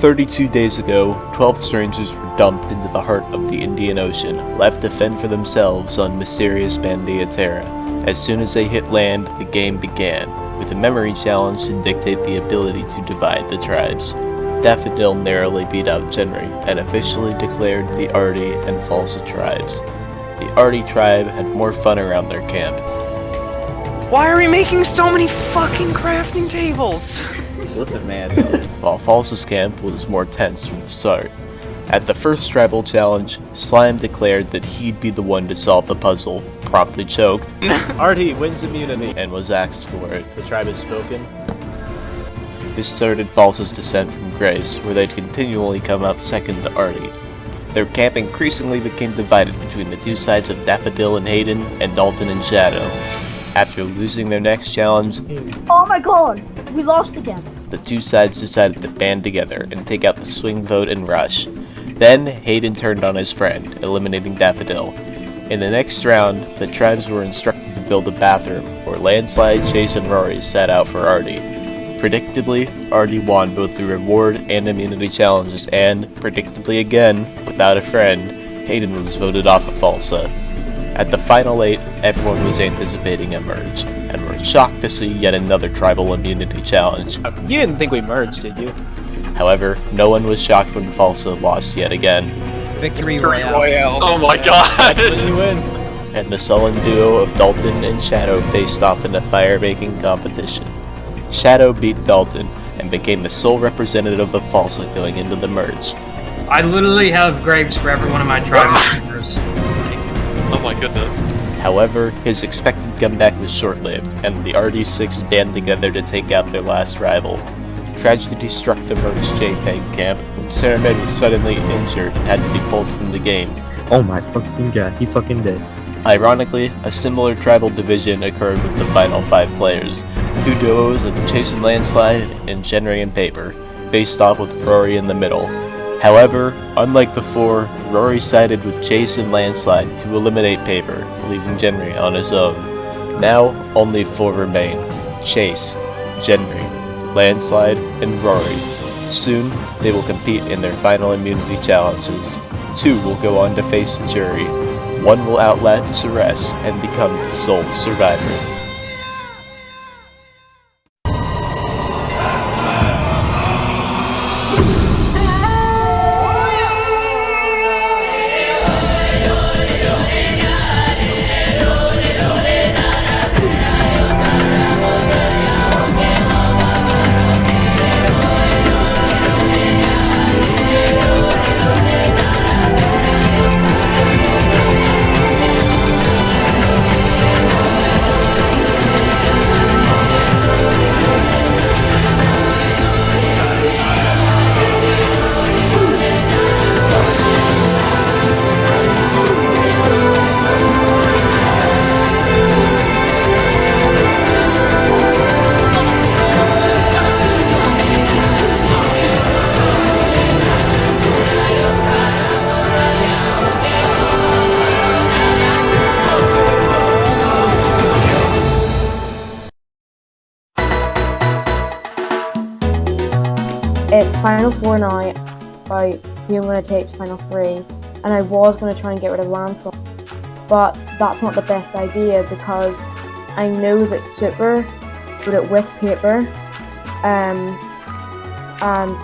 32 days ago, 12 strangers were dumped into the heart of the Indian Ocean, left to fend for themselves on mysterious Bandiaterra. As soon as they hit land, the game began, with a memory challenge to dictate the ability to divide the tribes. Daffodil narrowly beat out Genry and officially declared the Artie and Falsa tribes. The Artie tribe had more fun around their camp. Why are we making so many fucking crafting tables? Listen, man. While Falsa's camp was more tense from the start. At the first tribal challenge, Slime declared that he'd be the one to solve the puzzle, promptly choked, Artie wins immunity. and was axed for it. The tribe has spoken. This started Falsa's descent from grace, where they'd continually come out second to Artie. Their camp increasingly became divided between the two sides of Daffodil and Hayden, and Dalton and Shadow. After losing their next challenge, Oh my god, we lost again. the two sides decided to band together and take out the swing vote and rush. Then, Hayden turned on his friend, eliminating Daffodil. In the next round, the tribes were instructed to build a bathroom, where Landslide, Chase, and Rory sat out for Artie. Predictably, Artie won both the reward and immunity challenges, and, predictably again, without a friend, Hayden was voted off of Falsa. At the final 8, everyone was anticipating a merge, and were shocked to see yet another tribal immunity challenge. You didn't think we merged, did you? However, no one was shocked when Falsa lost yet again, Victory Royale. Oh my god! That's when you win. and the sullen duo of Dalton and Shadow faced off in a fire-making competition. Shadow beat Dalton, and became the sole representative of Falsa going into the merge. I literally have grapes for every one of my tribal members. Oh my goodness. However, his expected comeback was short-lived, and the RD6 band together to take out their last rival. Tragedy struck the merged JPEG camp when Ceremed was suddenly injured and had to be pulled from the game. Oh my fucking god, he fucking did. Ironically, a similar tribal division occurred with the final 5 players, 2 duos of Chase and Landslide and Genry and Paper, faced off with Rory in the middle. However, unlike before, Rory sided with Chase and Landslide to eliminate Paper, leaving Genry on his own. Now, only 4 remain: Chase, Genry, Landslide, and Rory. Soon, they will compete in their final immunity challenges. 2 will go on to face the jury. 1 will outlast Ceres and become the sole survivor. It's Final 4 now, about who I'm going to take to Final 3, and I was going to try and get rid of Landslide, but that's not the best idea because I know that Super put it with Paper and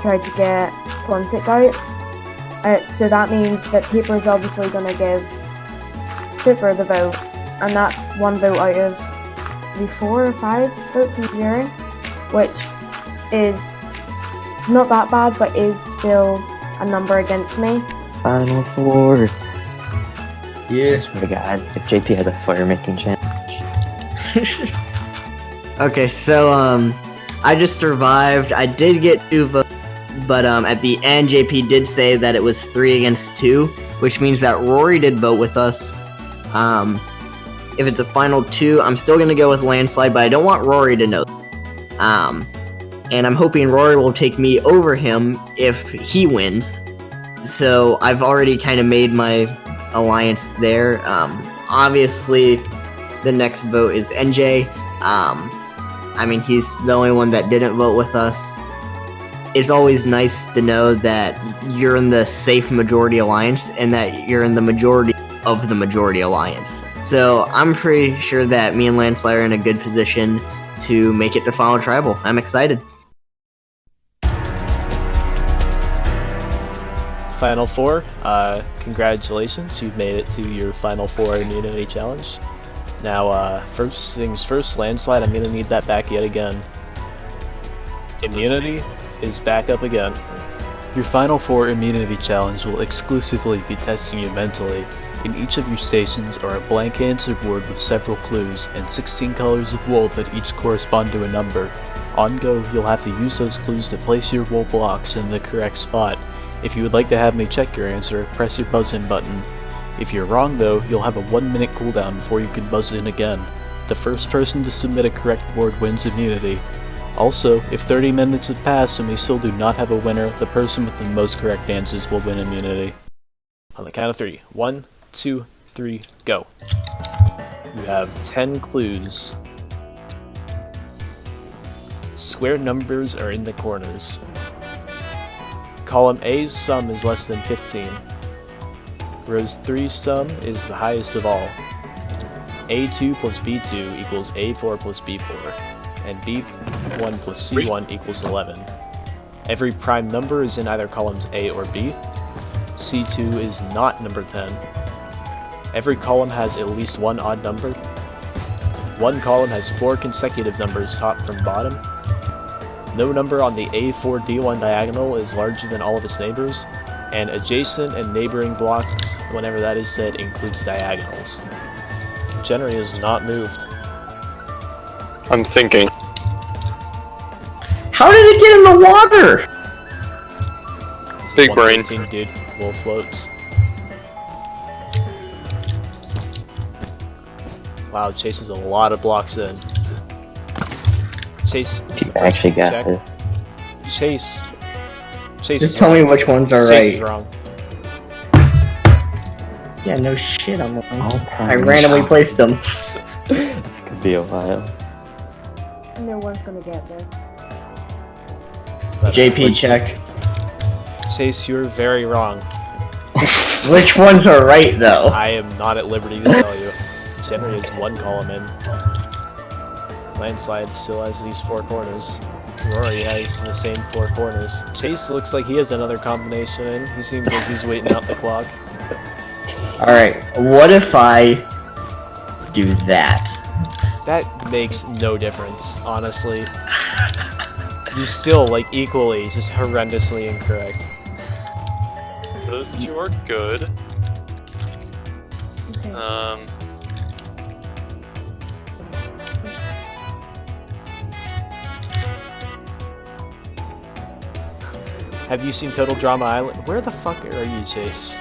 tried to get Quantic out, so that means that Paper is obviously going to give Super the vote, and that's 1 vote out of maybe 4 or 5 votes in the jury, which is not that bad, but is still a number against me. Final 4. Yes. Oh my god, if JP has a fire making challenge. Okay, so I just survived. I did get 2 votes, but at the end JP did say that it was 3 against 2, which means that Rory did vote with us. If it's a final 2, I'm still gonna go with Landslide, but I don't want Rory to know. And I'm hoping Rory will take me over him if he wins. So I've already kind of made my alliance there. Obviously, the next vote is NJ. I mean, he's the only one that didn't vote with us. it's always nice to know that you're in the safe majority alliance and that you're in the majority of the majority alliance. So I'm pretty sure that me and Landslide are in a good position to make it to Final Tribal. I'm excited. Final Four, congratulations, you've made it to your Final Four immunity challenge. Now, first things first, Landslide, I'm gonna need that back yet again. Immunity is back up again. Your Final Four immunity challenge will exclusively be testing you mentally. In each of your stations are a blank answer board with several clues and 16 colors of wool that each correspond to a number. On go, you'll have to use those clues to place your wool blocks in the correct spot. If you would like to have me check your answer, press your buzz in button. If you're wrong though, you'll have a 1 minute cooldown before you can buzz in again. The first person to submit a correct board wins immunity. Also, if 30 minutes have passed and we still do not have a winner, the person with the most correct answers will win immunity. On the count of 3. 1, 2, 3, go. You have 10 clues. Square numbers are in the corners. Column A's sum is less than 15. Rows 3's sum is the highest of all. A2 plus B2 equals A4 plus B4, and B1 plus C1 equals 11. Every prime number is in either columns A or B. C2 is not number 10. Every column has at least one odd number. One column has 4 consecutive numbers top from bottom. No number on the A4 D1 diagonal is larger than all of its neighbors, and adjacent and neighboring blocks, whenever that is said, includes diagonals. Generally is not moved. I'm thinking. How did it get in the water? It's Big brain. 115, dude. Wool floats. Wow, Chase is a lot of blocks in. Chase is the I actually first to got check. this. Chase Just is tell wrong. me which ones are Chase is right. wrong. Yeah, no shit, I'm wrong. All I randomly placed them. This could be a while. No one's gonna get there. But, JP, check. Chase, you're very wrong. Which ones are right, though? I am not at liberty to tell you. Generally is one column in. Landslide still has these 4 corners. Rory has the same 4 corners. Chase looks like he has another combination in. He seems like he's waiting out the clock. Alright, what if I do that? That makes no difference, honestly. You still, like, equally, just horrendously incorrect. Those two are good. Okay. Have you seen Total Drama Island? Where the fuck are you, Chase?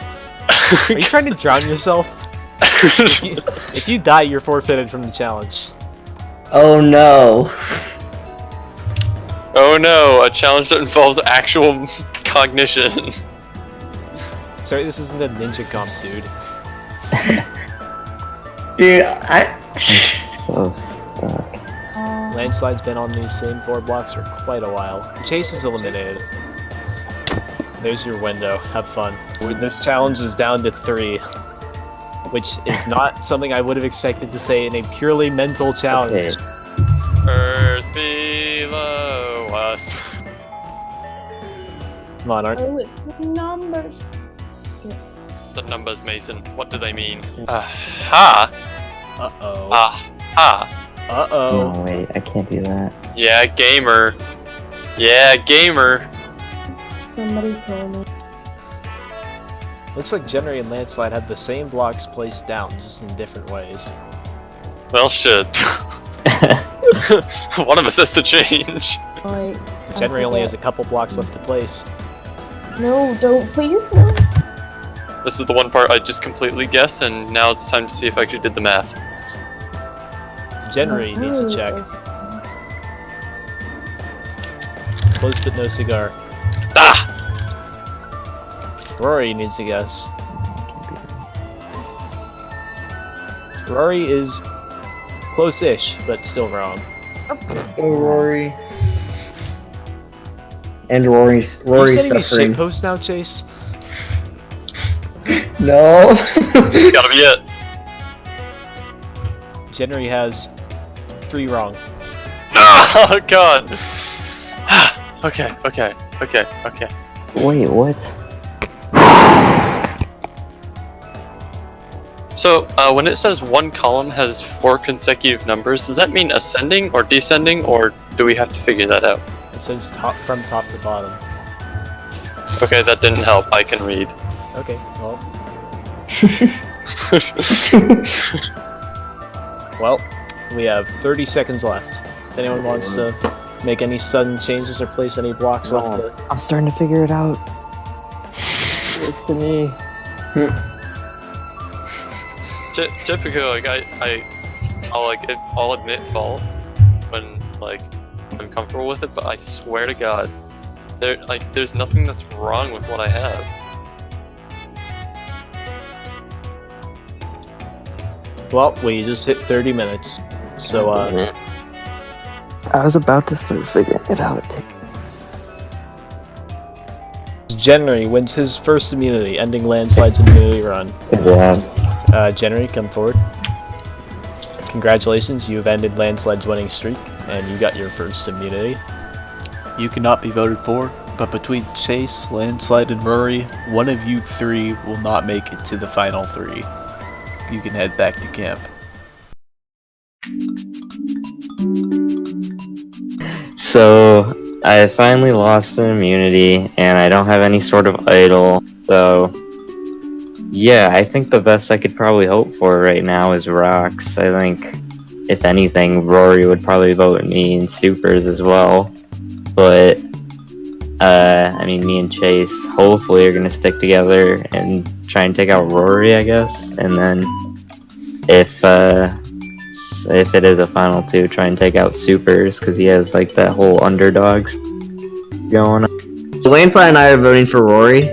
Are you trying to drown yourself? If you die, you're forfeited from the challenge. Oh no. Oh no, a challenge that involves actual cognition. Sorry, this isn't a ninja comp, dude. Dude, So stuck. Landslide's been on these same 4 blocks for quite a while. Chase is eliminated. There's your window. Have fun. This challenge is down to 3, which is not something I would have expected to say in a purely mental challenge. Okay. Earth below us. Come on, Art. Oh, it's the numbers. The numbers, Mason. What do they mean? Aha! Uh-oh. Aha! Uh-oh. No, wait, I can't do that. Yeah, gamer. Yeah, gamer. Somebody kill me. Looks like Jenry and Landslide have the same blocks placed down, just in different ways. Well, shit. One of us has to change. Jenry only has a couple blocks left to place. No, don't, please, no. This is the one part I just completely guessed, and now it's time to see if I actually did the math. Jenry needs a check. Close but no cigar. Ah! Rory needs a guess. Rory is close-ish, but still wrong. Oh, Rory. And Rory's Are you setting these suffering. shitposts now, Chase? No. Gotta be it. January has 3 wrong. Oh god. Okay. Wait, what? So, when it says one column has 4 consecutive numbers, does that mean ascending or descending, or do we have to figure that out? It says from top to bottom. Okay, that didn't help. I can read. Okay, well. Well, we have 30 seconds left. If anyone wants to make any sudden changes or place any blocks left to... I'm starting to figure it out. It's to me. Typically, like I'll admit fault when like I'm comfortable with it, but I swear to God, there's nothing that's wrong with what I have. Well, we just hit 30 minutes. So, I was about to start figuring it out. January wins his first immunity, ending Landslide's immunity run. Good job. January, come forward. Congratulations, you have ended Landslide's winning streak, and you got your first immunity. You cannot be voted for, but between Chase, Landslide, and Rory, one of you 3 will not make it to the final 3. You can head back to camp. So, I finally lost an immunity, and I don't have any sort of idol, so... Yeah, I think the best I could probably hope for right now is rocks. I think, if anything, Rory would probably vote me in supers as well. But, I mean, me and Chase hopefully are gonna stick together and try and take out Rory, I guess. And then, if it is a final 2, try and take out supers, because he has, like, that whole underdogs going on. So Landslide and I are voting for Rory.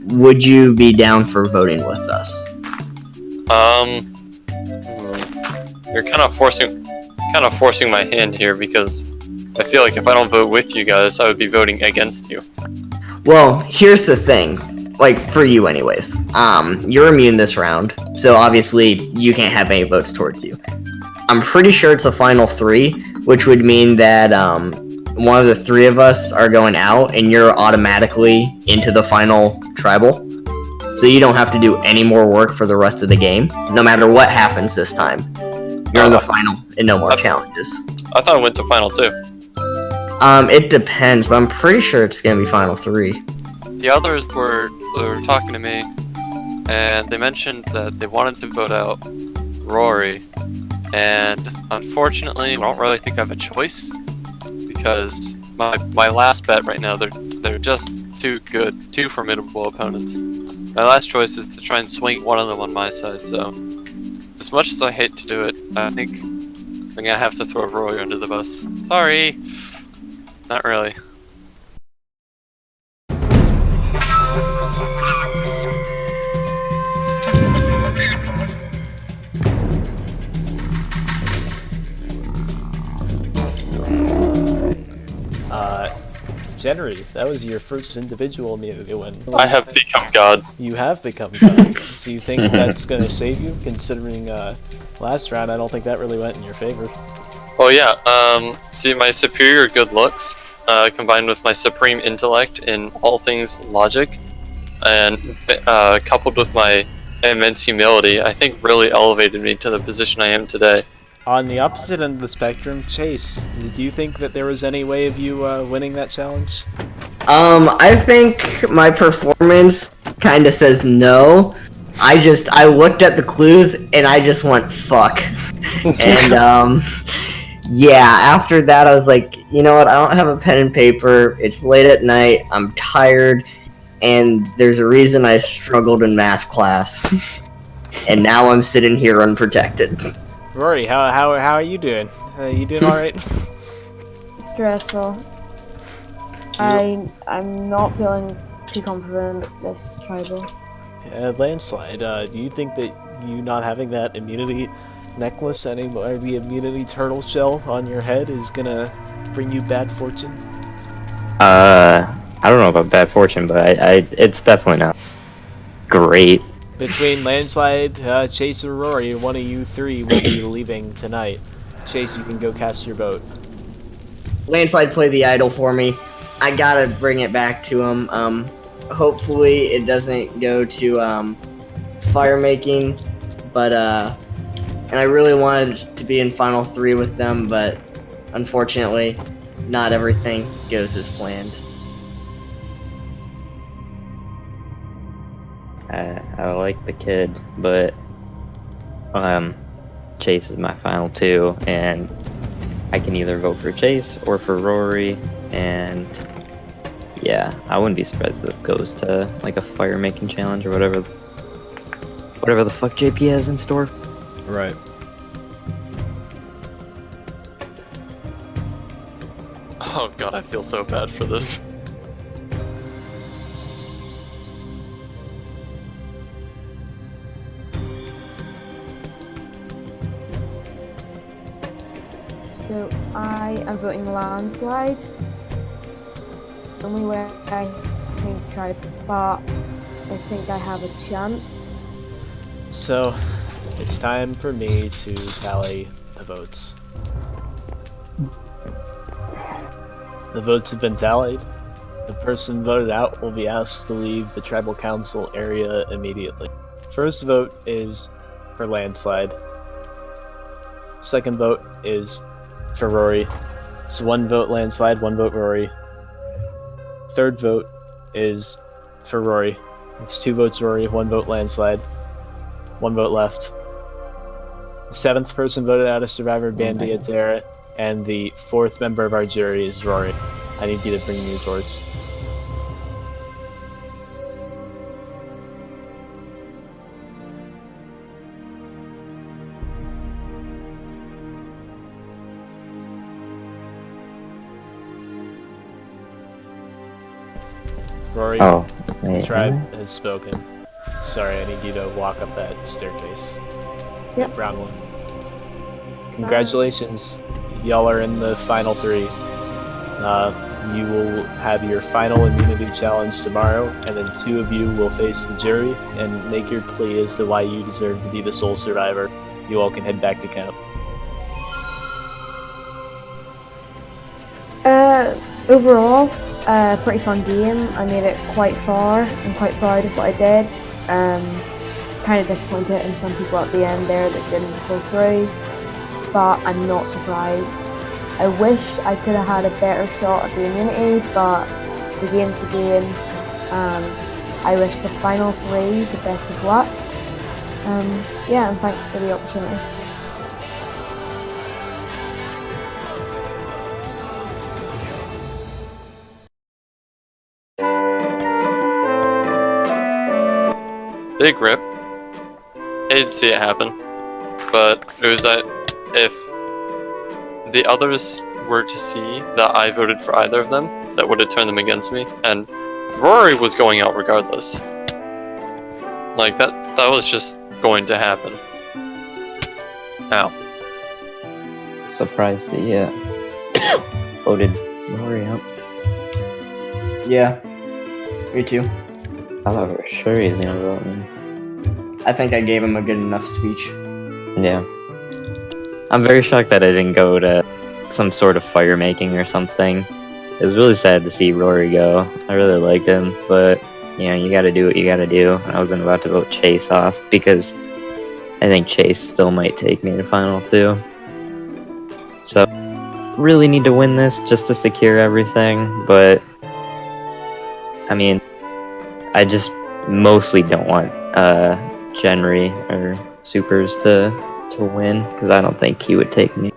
Would you be down for voting with us? You're kind of forcing my hand here, because I feel like if I don't vote with you guys, I would be voting against you. Well, here's the thing. Like, for you anyways. You're immune this round, so obviously you can't have any votes towards you. I'm pretty sure it's a final 3, which would mean that, one of the 3 of us are going out, and you're automatically into the final tribal. So you don't have to do any more work for the rest of the game, no matter what happens this time. You're in the final, and no more challenges. I thought I went to final 2. It depends, but I'm pretty sure it's gonna be final 3. The others were talking to me, and they mentioned that they wanted to vote out Rory, and unfortunately, I don't really think I have a choice, because my last bet right now, they're just too good, too formidable opponents. My last choice is to try and swing one of them on my side, so as much as I hate to do it, I think I'm gonna have to throw Rory under the bus. Sorry! Not really. January, that was your first individual immunity win. I have become God. You have become God. So you think that's going to save you, considering last round I don't think that really went in your favor. Oh yeah, see, my superior good looks, combined with my supreme intellect in all things logic, and coupled with my immense humility, I think really elevated me to the position I am today. On the opposite end of the spectrum, Chase, do you think that there was any way of you winning that challenge? I think my performance kind of says no. I looked at the clues and I just went fuck. And yeah, after that I was like, you know what, I don't have a pen and paper, it's late at night, I'm tired, and there's a reason I struggled in math class. And now I'm sitting here unprotected. Rory, how are you doing? You doing alright? Stressful. I'm not feeling too confident this tribal. Landslide, do you think that you not having that immunity necklace anymore, or the immunity turtle shell on your head, is gonna bring you bad fortune? I don't know about bad fortune, but it's definitely not great. Between Landslide, Chase, or Rory, one of you three will be leaving tonight. Chase, you can go cast your vote. Landslide play the idol for me. I gotta bring it back to him. Hopefully it doesn't go to fire making, but and I really wanted to be in final 3 with them, but unfortunately, not everything goes as planned. I like the kid, but Chase is my final 2, and I can either vote for Chase or for Rory, and yeah, I wouldn't be surprised if this goes to like a fire making challenge or whatever the fuck JP has in store. Right. Oh god, I feel so bad for this. So I am voting Landslide. Only way I think but I think I have a chance. So, it's time for me to tally the votes. The votes have been tallied. The person voted out will be asked to leave the tribal council area immediately. First vote is for Landslide. Second vote is for Rory. So 1 vote Landslide, 1 vote Rory. Third vote is for Rory. It's 2 votes Rory, 1 vote Landslide, 1 vote left. The 7th person voted out is Survivor Bandiaterra, and the 4th member of our jury is Rory. I need you to bring me your torch. Rory, Oh, the wait, tribe has spoken. Sorry, I need you to walk up that staircase. Yep. Brown one. Congratulations. Y'all are in the final 3. You will have your final immunity challenge tomorrow, and then 2 of you will face the jury and make your plea as to why you deserve to be the sole survivor. You all can head back to camp. Overall, pretty fun game. I made it quite far. I'm quite proud of what I did. Kind of disappointed in some people at the end there that didn't go through, but I'm not surprised. I wish I could have had a better shot at the immunity, but the game's the game, and I wish the final 3 the best of luck. Yeah, and thanks for the opportunity. Big rip. I didn't see it happen, but it was that if the others were to see that I voted for either of them, that would have turned them against me, and Rory was going out regardless. Like, that was just going to happen. Ow. surprised that you voted Rory out. Yeah, me too. I thought for sure he was gonna vote me. I think I gave him a good enough speech. Yeah. I'm very shocked that I didn't go to some sort of fire making or something. It was really sad to see Rory go. I really liked him, but you know, you gotta do what you gotta do. I wasn't about to vote Chase off because I think Chase still might take me to final 2. So, really need to win this just to secure everything, but I mean, I just mostly don't want Genry or Supers to win because I don't think he would take me.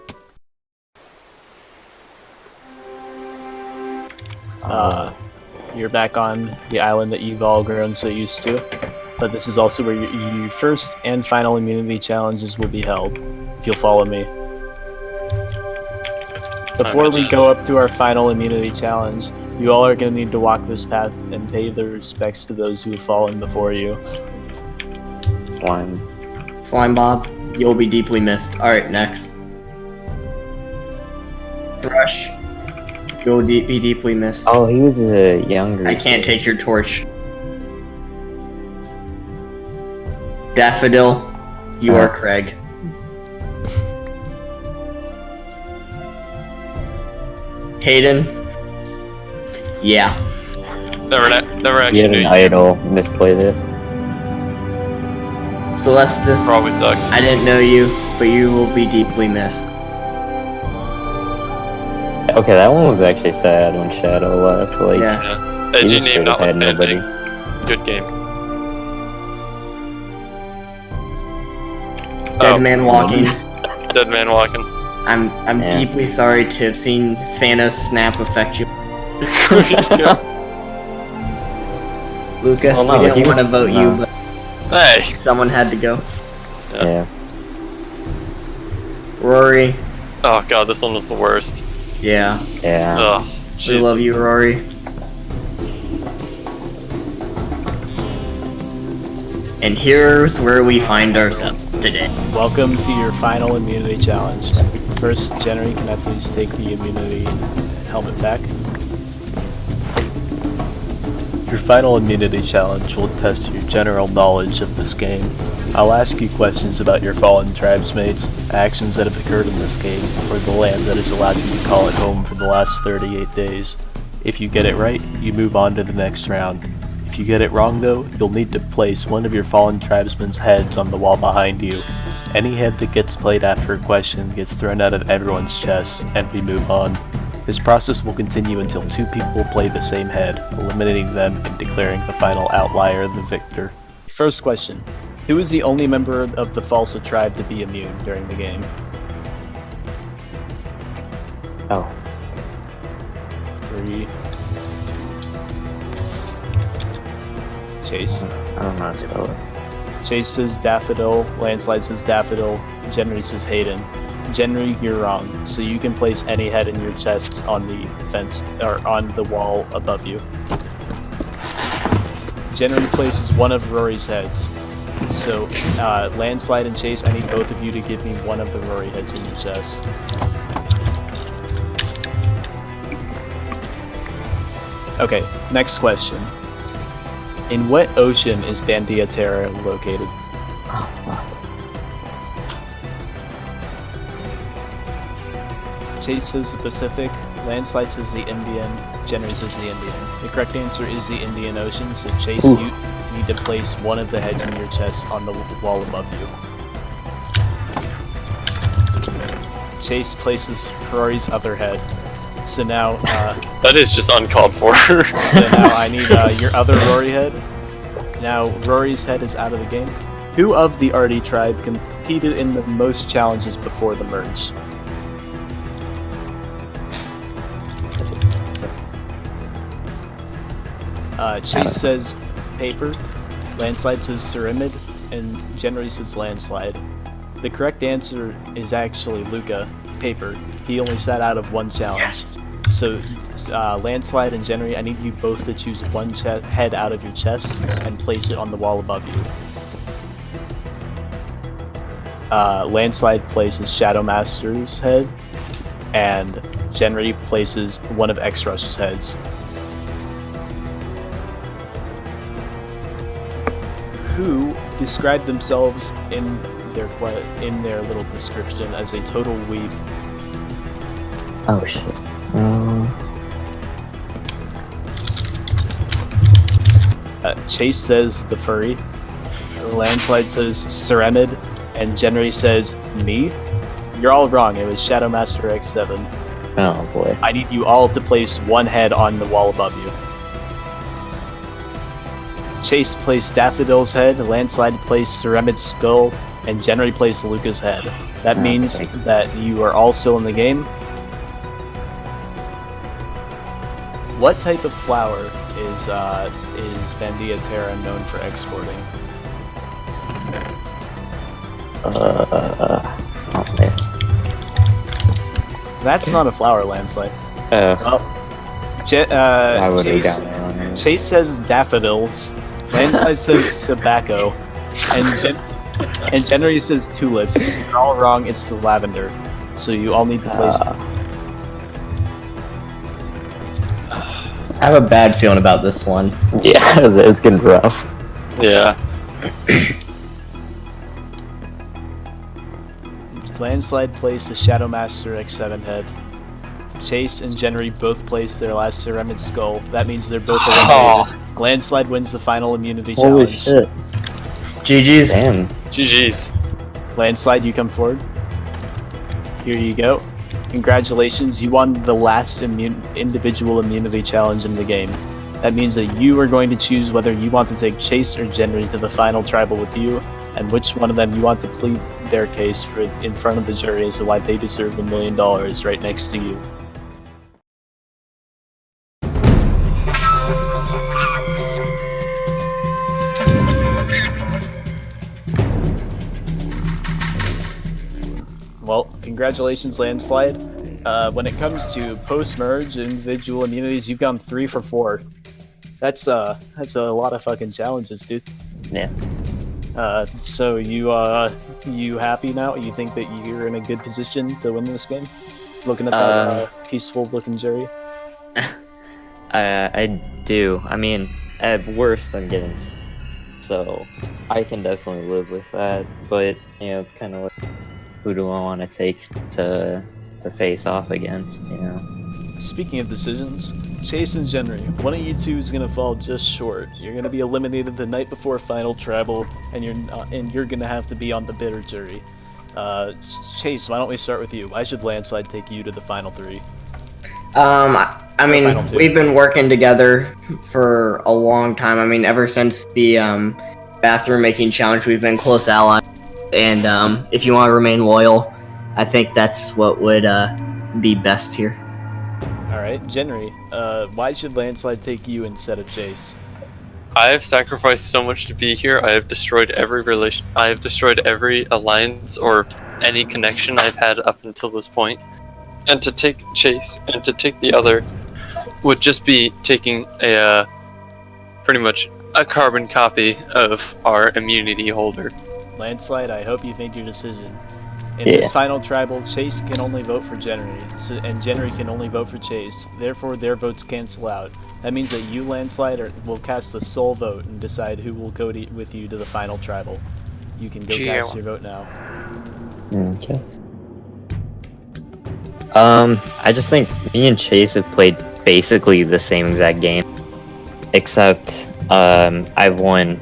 You're back on the island that you've all grown so used to, but this is also where your first and final immunity challenges will be held, if you'll follow me. Before we go up to our final immunity challenge, you all are going to need to walk this path and pay their respects to those who have fallen before you. Slime Bob, you'll be deeply missed. Alright, next. Thrush, You'll be deeply missed. Oh, he was a younger. I can't kid. take your torch. Daffodil, you are Craig. Hayden, yeah. Never You actually had an knew you. idol, misplayed it. Celestis, Probably sucked. I didn't know you, but you will be deeply missed. Okay, that one was actually sad when Shadow left. Like, Yeah. Yeah. he Edgy just name straight up had notwithstanding. nobody. Good game. Dead man walking. Dead man walking. I'm Yeah. deeply sorry to have seen Thanos snap affect you. Luca, Well, no, we he didn't want to was- vote you, no. but Hey! someone had to go. Yeah. Rory, Oh god, this one was the worst. yeah. Yeah. Ugh. We Jesus. love you, Rory. And here's where we find ourselves today. Welcome to your final immunity challenge. First, Jenny, can I please take the immunity helmet back? Your final immunity challenge will test your general knowledge of this game. I'll ask you questions about your fallen tribesmates, actions that have occurred in this game, or the land that has allowed you to call it home for the last 38 days. If you get it right, you move on to the next round. If you get it wrong though, you'll need to place one of your fallen tribesmen's heads on the wall behind you. Any head that gets played after a question gets thrown out of everyone's chests, and we move on. This process will continue until 2 people play the same head, eliminating them and declaring the final outlier the victor. First question. Who is the only member of the Falsa tribe to be immune during the game? Oh. 3. Chase. I don't know how to spell it. Chase says Daffodil, Landslide says Daffodil, Jenry says Hayden. Jenry, you're wrong. So you can place any head in your chest on the fence or on the wall above you. Jenry places one of Rory's heads. So Landslide and Chase, I need both of you to give me one of the Rory heads in your chest. Okay, next question. In what ocean is Bandiaterra located? Chase says the Pacific, Landslide says the Indian, Jenry says the Indian. The correct answer is the Indian Ocean, so Chase, you need to place one of the heads in your chest on the wall above you. Chase places Rory's other head. So now, That is just uncalled for. so now I need your other Rory head. Now Rory's head is out of the game. Who of the RD tribe competed in the most challenges before the merge? Chase says Paper, Landslide says Ceramid, and Jenry says Landslide. The correct answer is actually Luca, Paper. He only sat out of one challenge. Yes. So, Landslide and Jenry, I need you both to choose one head out of your chest and place it on the wall above you. Landslide places Shadow Master's head, and Jenry places one of X-Rush's heads. Who described themselves in their little description as a total weeb? Oh shit. Chase says the furry, Landslide says Ceramid, and Jenry says me. You're all wrong. It was Shadow Master X7. Oh boy. I need you all to place one head on the wall above you. Chase placed Daffodil's head, Landslide placed Ceramid's skull, and Jenry placed Luca's head. That means that you are all still in the game. What type of flower is Bandiaterra known for exporting? Oh man. That's not a flower, Landslide. Well, I would have Chase, gotten it wrong. Chase says daffodils, Landslide says tobacco, and Jenry says tulips. You're all wrong, it's the lavender. So you all need to place I have a bad feeling about this one. Yeah, it's getting rough. Yeah. Landslide placed the Shadow Master X7 head. Chase and Jenry both placed their last Ceramic Skull. That means they're both eliminated. Landslide wins the final immunity Holy challenge. shit. GG's. Damn. GG's. Landslide, you come forward. Here you go. Congratulations, you won the last individual immunity challenge in the game. That means that you are going to choose whether you want to take Chase or Jenry to the final tribal with you, and which one of them you want to plead their case for in front of the jury as to why they deserve $1 million right next to you. Well, congratulations, Landslide. When it comes to post-merge individual immunities, you've gone 3 for 4. That's a lot of fucking challenges, dude. Yeah. So you happy now? You think that you're in a good position to win this game? Looking at that peaceful-looking jury. I do. I mean, at worst, I'm getting so I can definitely live with that. But you know, it's kind of like, who do I want to take to face off against? You know. Speaking of decisions, Chase and Jenry, one of you two is gonna fall just short. You're gonna be eliminated the night before final tribal, and you're gonna have to be on the bitter jury. Chase, why don't we start with you? Why should Landslide take you to the final 3? I mean, we've been working together for a long time. I mean, ever since the bathroom making challenge, we've been close allies. And if you want to remain loyal, I think that's what would be best here. Alright, Jenry, why should Landslide take you instead of Chase? I have sacrificed so much to be here. I have destroyed every relation. I have destroyed every alliance or any connection I've had up until this point. And to take Chase and to take the other would just be taking a pretty much a carbon copy of our immunity holder. Landslide, I hope you've made your decision. In Yeah. this final tribal, Chase can only vote for Jenry, and Jenry can only vote for Chase. Therefore, their votes cancel out. That means that you, Landslide, will cast a sole vote and decide who will go with you to the final tribal. You can go cast your vote now. Okay. I just think me and Chase have played basically the same exact game, except I've won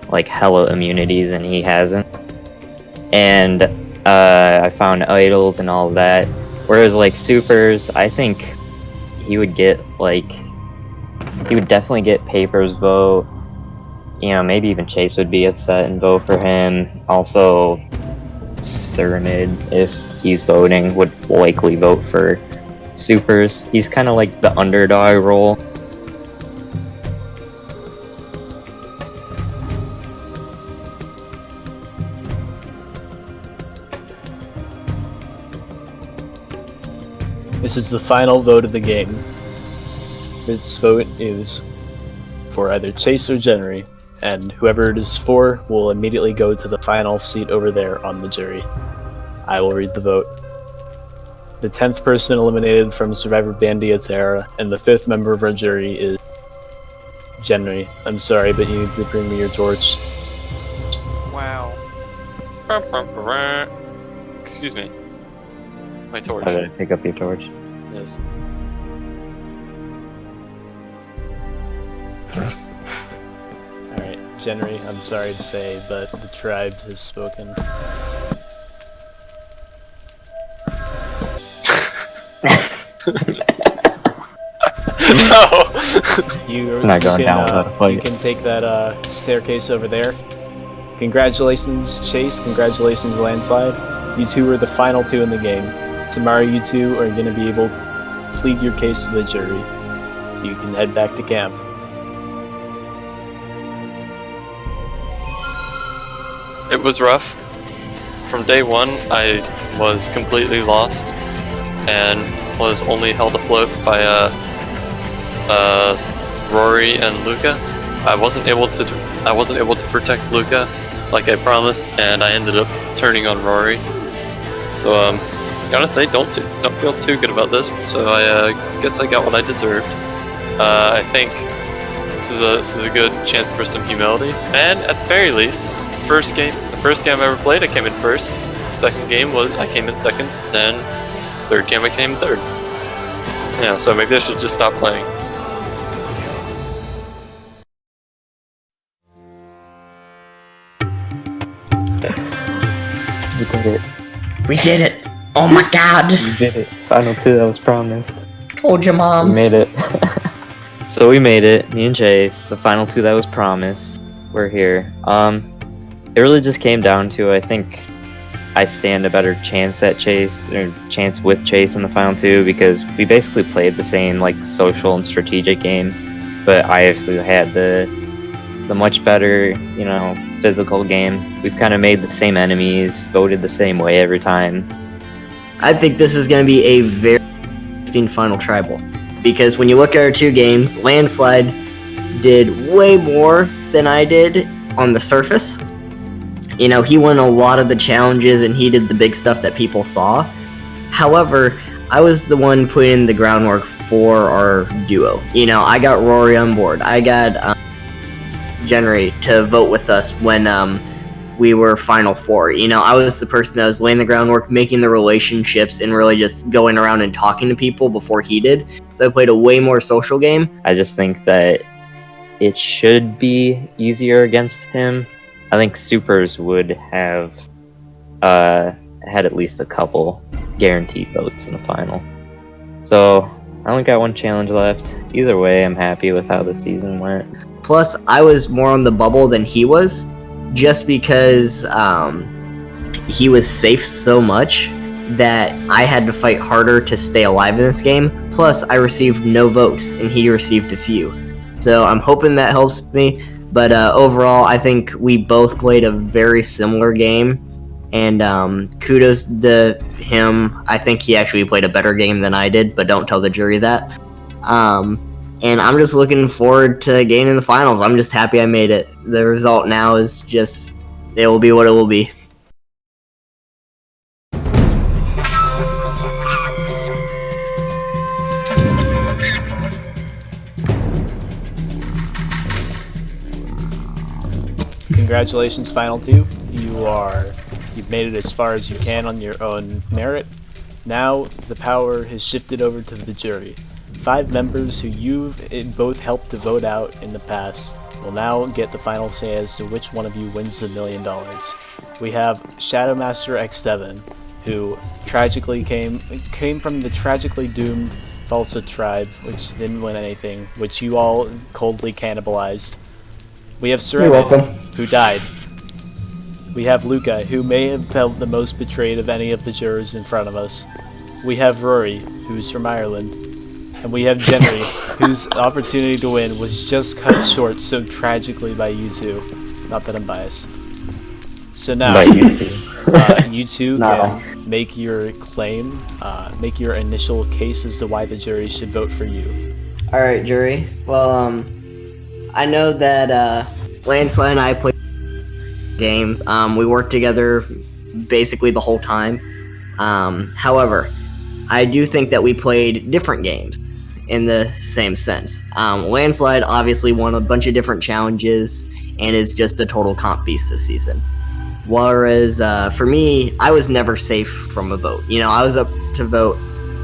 like hella immunities and he hasn't, and I found idols and all that. Whereas like supers, I think he would definitely get Paper's vote. You know, maybe even Chase would be upset and vote for him. Also, Cernid, if he's voting, would likely vote for supers. He's kind of like the underdog role. This is the final vote of the game. This vote is for either Chase or Jenry, and whoever it is for will immediately go to the final seat over there on the jury. I will read the vote. The 10th person eliminated from Survivor Bandiaterra, and the 5th member of our jury is Jenry. I'm sorry, but you need to bring me your torch. Wow. Excuse me. My torch. How did I pick up your torch? Yes. Alright, Jenry, I'm sorry to say, but the tribe has spoken. No! Not going down without a fight. You can take that staircase over there. Congratulations, Chase. Congratulations, Landslide. You two are the final 2 in the game. Tomorrow you two are going to be able to plead your case to the jury. You can head back to camp. It was rough. From day 1, I was completely lost and was only held afloat by Rory and Luca. I wasn't able to protect Luca like I promised, and I ended up turning on Rory. So gotta say, don't feel too good about this. So I guess I got what I deserved. I think this is a good chance for some humility. And at the very least, the first game I ever played, I came in first. Second game I came in second. Then third game I came in third. Yeah, so maybe I should just stop playing. We did it. We did it! Oh my god! We did it. It's Final 2 that was promised. Told you, Mom. We made it. So we made it, me and Chase, the Final 2 that was promised. We're here. It really just came down to, I think I stand a better chance at Chase, or chance with Chase in the Final 2, because we basically played the same, like, social and strategic game, but I actually had the much better, you know, physical game. We've kind of made the same enemies, voted the same way every time. I think this is going to be a very interesting final tribal, because when you look at our two games, Landslide did way more than I did on the surface. You know, he won a lot of the challenges and he did the big stuff that people saw. However, I was the one putting in the groundwork for our duo. You know, I got Rory on board. I got Jenry to vote with us when we were Final Four. You know, I was the person that was laying the groundwork, making the relationships, and really just going around and talking to people before he did. So I played a way more social game. I just think that it should be easier against him. I think Supers would have had at least a couple guaranteed votes in the final. So I only got one challenge left. Either way, I'm happy with how the season went. Plus, I was more on the bubble than he was, just because he was safe so much that I had to fight harder to stay alive in this game. Plus, I received no votes, and he received a few. So I'm hoping that helps me. But overall, I think we both played a very similar game. And kudos to him. I think he actually played a better game than I did, but don't tell the jury that. And I'm just looking forward to getting in the finals. I'm just happy I made it. The result now is just, it will be what it will be. Congratulations, Final 2. You've made it as far as you can on your own merit. Now the power has shifted over to the jury. 5 members who you've both helped to vote out in the past will now get the final say as to which one of you wins the $1 million. We have Shadowmaster X7, who tragically came from the tragically doomed Falsa tribe, which didn't win anything, which you all coldly cannibalized. We have Serenity, who died. We have Luca, who may have felt the most betrayed of any of the jurors in front of us. We have Rory, who's from Ireland. And we have Jenry, whose opportunity to win was just cut short so tragically by you two. Not that I'm biased. So now, you two can make your claim, make your initial case as to why the jury should vote for you. Alright, jury. Well, I know that Landslide and I played the game. We worked together basically the whole time. However, I do think that we played different games in the same sense. Landslide obviously won a bunch of different challenges and is just a total comp beast this season. Whereas for me, I was never safe from a vote. You know, I was up to vote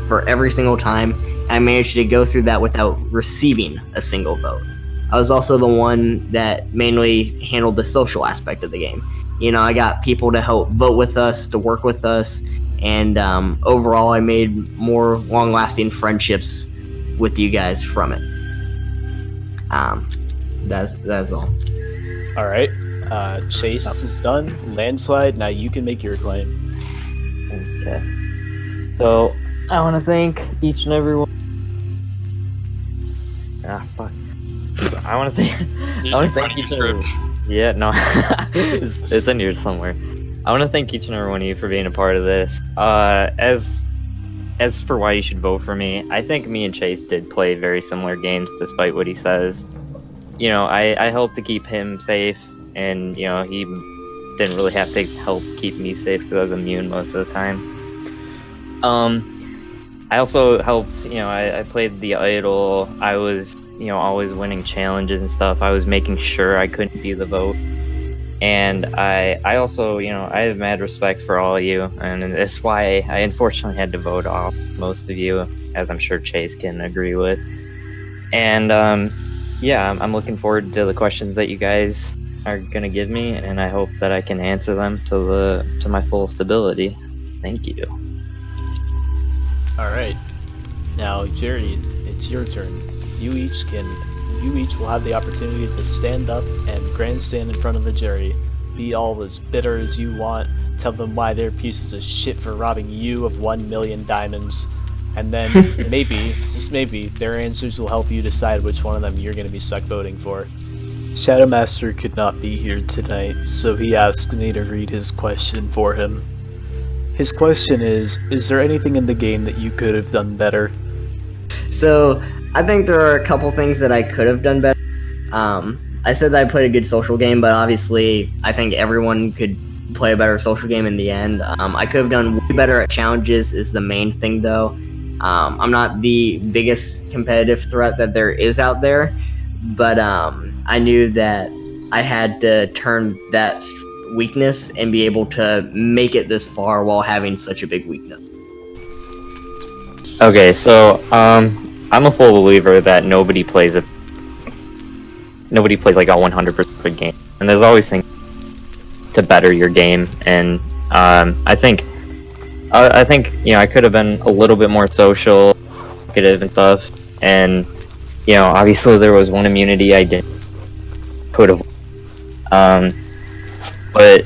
for every single time. I managed to go through that without receiving a single vote. I was also the one that mainly handled the social aspect of the game. You know, I got people to help vote with us, to work with us, and overall I made more long-lasting friendships with you guys from it. That's all. Alright, Chase is done. Landslide, now you can make your claim. Okay. So, I want to thank each and every one. Fuck. So I want to thank each and every. Yeah, no, it's in here somewhere. I want to thank each and every one of you for being a part of this. As for why you should vote for me, I think me and Chase did play very similar games, despite what he says. You know, I helped to keep him safe, and you know he didn't really have to help keep me safe because I was immune most of the time. I also helped. You know, I played the idol. I was always winning challenges and stuff, I was making sure I couldn't be the vote. And I also, I have mad respect for all of you, and that's why I unfortunately had to vote off most of you, as I'm sure Chase can agree with. And yeah, I'm looking forward to the questions that you guys are gonna give me, and I hope that I can answer them to my fullest ability. Thank you. All right. Now, Jerry, it's your turn. You each will have the opportunity to stand up and grandstand in front of the jury. Be all as bitter as you want. Tell them why they're pieces of shit for robbing you of 1 million diamonds. And then maybe, just maybe, their answers will help you decide which one of them you're going to be stuck voting for. Shadowmaster could not be here tonight, so he asked me to read his question for him. His question is there anything in the game that you could have done better? So, I think there are a couple things that I could have done better. I said that I played a good social game, but obviously, I think everyone could play a better social game in the end. I could have done way better at challenges is the main thing, though. I'm not the biggest competitive threat that there is out there, but I knew that I had to turn that weakness and be able to make it this far while having such a big weakness. Okay, so I'm a full believer that nobody plays like a 100% game, and there's always things to better your game. And I think I could have been a little bit more social, talkative and stuff. And obviously there was one immunity I could have. But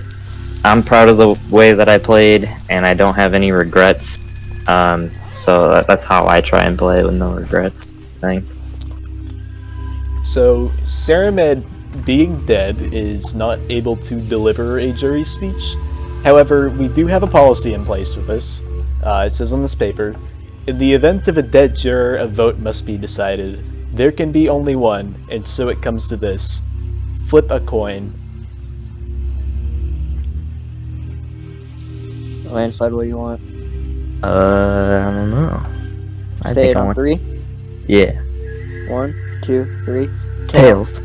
I'm proud of the way that I played, and I don't have any regrets. So that's how I try and play with no regrets, I think. So, Saramed being dead is not able to deliver a jury speech. However, we do have a policy in place with this. It says on this paper, in the event of a dead juror, a vote must be decided. There can be only one, and so it comes to this. Flip a coin. Landslide, what do you want? I don't know. Say it on 3? Yeah. 1, 2, 3. Tails.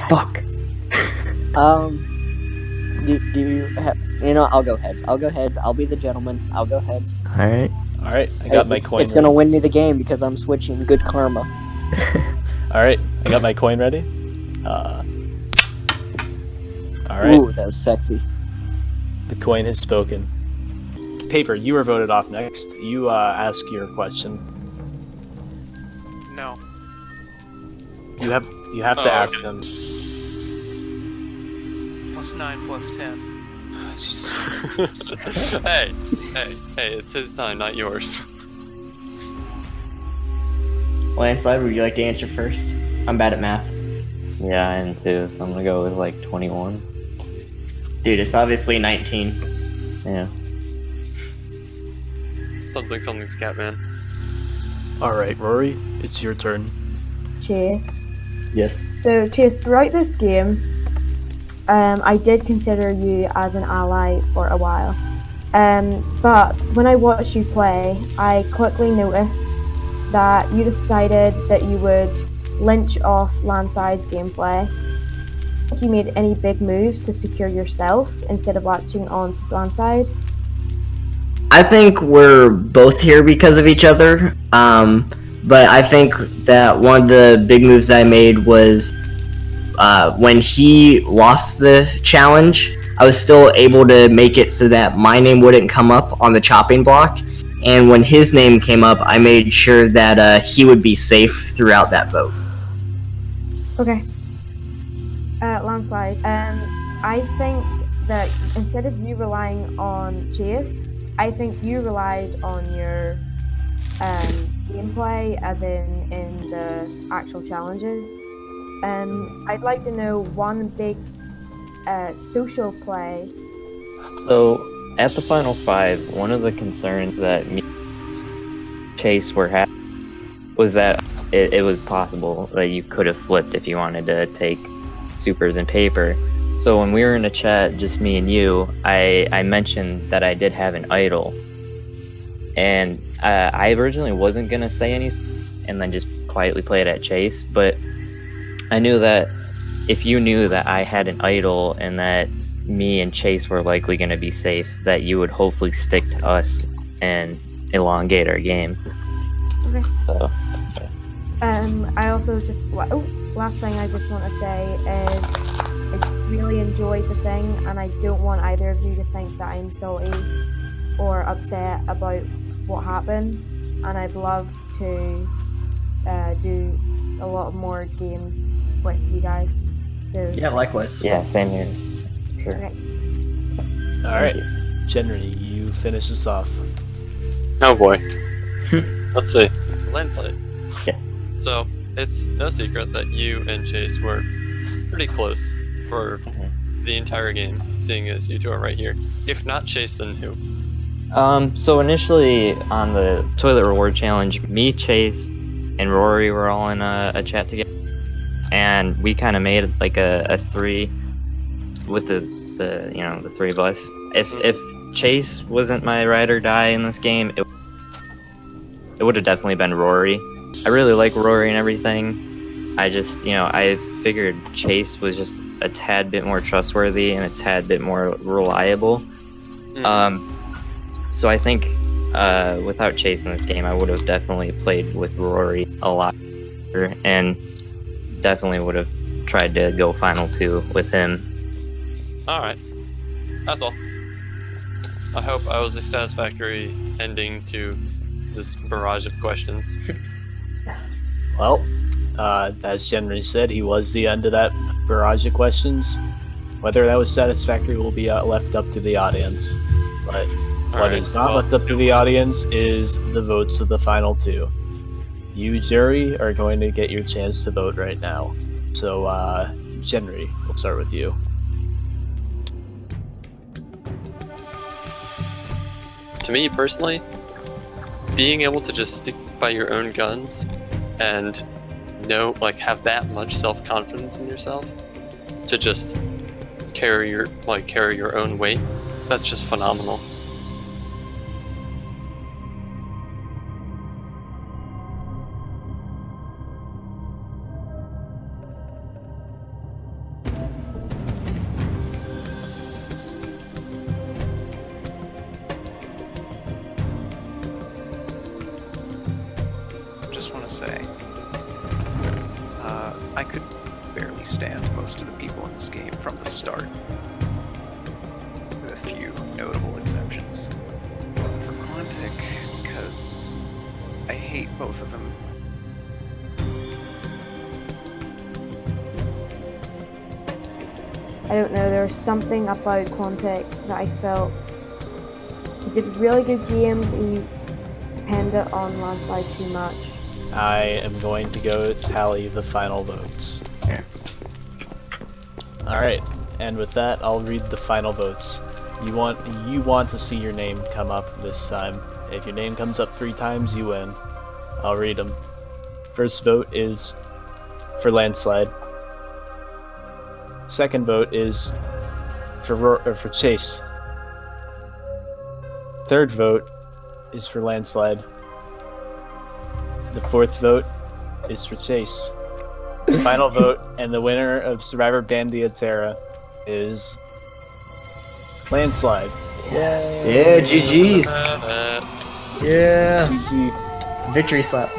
Fuck. Do you have... I'll go heads. I'll be the gentleman. I'll go heads. Alright. Alright, I got my coin It's gonna win me the game because I'm switching. Good karma. Alright, I got my coin ready. Alright. Ooh, that was sexy. The coin has spoken. Paper, you were voted off next. You ask your question. No. You have to ask okay. them. +9 +10. Hey, it's his time, not yours. Landslide, would you like to answer first? I'm bad at math. Yeah, I am too, so I'm gonna go with like 21. Dude, it's obviously 19. Yeah. Something's Catman. Alright, Rory, it's your turn. Chase. Yes. So, Chase, throughout this game, I did consider you as an ally for a while. But when I watched you play, I quickly noticed that you decided that you would lynch off Landside's gameplay. Think you made any big moves to secure yourself instead of latching on to Landside? I think we're both here because of each other. But I think that one of the big moves I made was when he lost the challenge, I was still able to make it so that my name wouldn't come up on the chopping block. And when his name came up, I made sure that he would be safe throughout that vote. Okay. Landslide, I think that instead of you relying on Chase, I think you relied on your gameplay, as in the actual challenges. I'd like to know one big social play. So, at the Final 5, one of the concerns that me and Chase were having was that it was possible that you could have flipped if you wanted to take supers and paper. So when we were in a chat, just me and you, I mentioned that I did have an idol. And I originally wasn't going to say anything, and then just quietly play it at Chase, but I knew that if you knew that I had an idol and that me and Chase were likely going to be safe, that you would hopefully stick to us and elongate our game. Okay. So, I also just last thing I just want to say is I really enjoyed the thing, and I don't want either of you to think that I'm salty or upset about what happened. And I'd love to do a lot more games with you guys. So, Yeah, likewise. yeah, same here. Sure. okay. Alright, Jenry, you finish this off. Oh boy. Let's see. Landslide. Yes. So, it's no secret that you and Chase were pretty close for the entire game, seeing as you two are right here. If not Chase, then who? So initially on the Toilet Reward Challenge, me, Chase, and Rory were all in a chat together, and we kind of made like a three with the three of us. If Chase wasn't my ride or die in this game, it would have definitely been Rory. I really like Rory and everything. I just, I figured Chase was just a tad bit more trustworthy and a tad bit more reliable. So I think without Chase in this game, I would have definitely played with Rory a lot better, and definitely would have tried to go final 2 with him. Alright. That's all. I hope I was a satisfactory ending to this barrage of questions. Well, as Jenry said, he was the end of that barrage of questions. Whether that was satisfactory will be left up to the audience. But what is not left up to the audience is the votes of the final 2. You, jury, are going to get your chance to vote right now. So, Jenry, we'll start with you. To me personally, being able to just stick by your own guns and have that much self-confidence in yourself to just carry your own weight, that's just phenomenal. Just want to say, I could barely stand most of the people in this game from the start, with a few notable exceptions. For Quantic, because I hate both of them. I don't know, there was something about Quantic that I felt he did a really good game, but he depended on Landslide too much. I am going to go tally the final votes. Alright, and with that, I'll read the final votes. You want to see your name come up this time. If your name comes up 3 times, you win. I'll read them. First vote is for Landslide. Second vote is for Chase. Third vote is for Landslide. The fourth vote is for Chase. The final vote and the winner of Survivor Bandiaterra is Landslide. Yeah, GG's. Yeah. GG. Victory slap.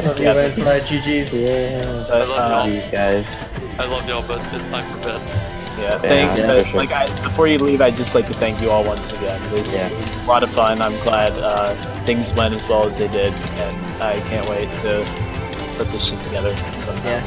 Love you, Yeah. Landslide. GG's. Yeah. I love These guys. I love y'all, but it's time for bed. Yeah, for sure. before you leave, I'd just like to thank you all once again. It was a lot of fun. I'm glad things went as well as they did, and I can't wait to put this shit together sometime. Yeah.